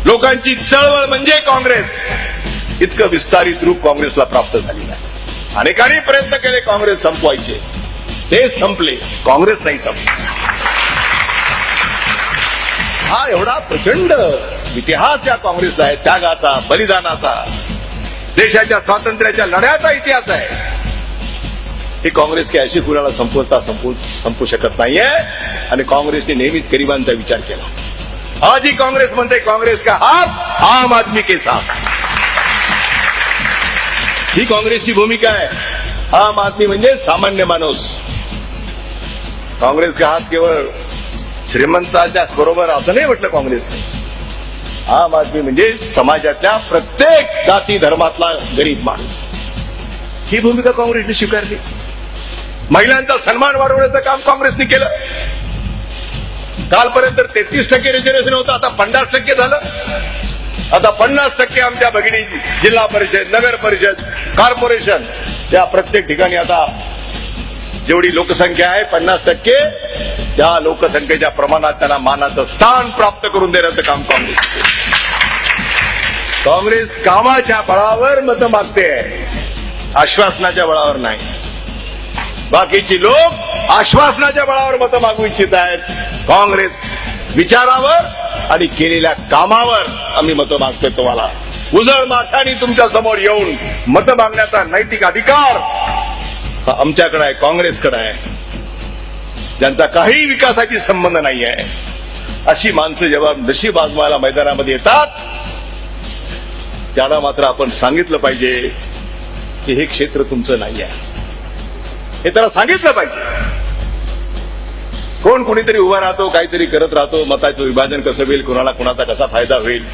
लोकांची चळवळ म्हणजे काँग्रेस इतकं विस्तारित रूप काँग्रेसला प्राप्त झालेलं आहे. अनेकांनी प्रयत्न केले काँग्रेस संपवायचे, ते संपले, काँग्रेस नाही संपली. हा एवढा प्रचंड इतिहास या काँग्रेसचा आहे, त्यागाचा, बलिदानाचा, देशाच्या स्वातंत्र्याच्या लढ्याचा इतिहास आहे. ही काँग्रेस काही अशी कुणाला संपू शकत नाहीये. आणि काँग्रेसने नेहमीच गरिबांचा विचार केला. आज ही काँग्रेस म्हणते काँग्रेस का हात आम आदमी के साथ. ही काँग्रेसची भूमिका आहे. आम आदमी म्हणजे सामान्य माणूस. काँग्रेस का हात केवळ श्रीमंताच्या बरोबर असं नाही म्हटलं काँग्रेसने. आम आदमी म्हणजे समाजातल्या प्रत्येक जाती धर्मातला गरीब माणूस. ही भूमिका काँग्रेसने स्वीकारली. महिलांचा सन्मान वाढवण्याचं काम काँग्रेसने केलं. कालपर्यंत 33% रिझर्वेशन होतं, आता 50% झालं. आता 50% आमच्या भगिनी जिल्हा परिषद, नगर परिषद, कॉर्पोरेशन या प्रत्येक ठिकाणी आता जेवढी लोकसंख्या आहे 50% त्या लोकसंख्येच्या प्रमाणात त्यांना मानाचं स्थान प्राप्त करून देण्याचं काम काँग्रेस. काँग्रेस कामाच्या बळावर मतं मागते, आश्वासनाच्या बळावर नाही. बाकीची लोक आश्वासनाच्या बळावर मतं मागू इच्छित आहेत. काँग्रेस विचारावर आणि केलेल्या कामावर आम्ही मतं मागतोय. तुम्हाला उजळ माथ्याने तुमच्या समोर येऊन मतं मागण्याचा नैतिक अधिकार हा आमच्याकडे आहे, काँग्रेसकडे आहे. ज्यांचा काही विकासाची संबंध नाही आहे अशी माणसं जेव्हा नशीब आजमायला मैदानामध्ये येतात त्यांना मात्र आपण सांगितलं पाहिजे की हे क्षेत्र तुमचं नाही आहे. हे त्याला सांगितलं पाहिजे. कोण कोणीतरी उभा राहतो, काहीतरी करत राहतो, मताचं विभाजन कसं होईल, कोणाला कोणाचा कसा फायदा होईल,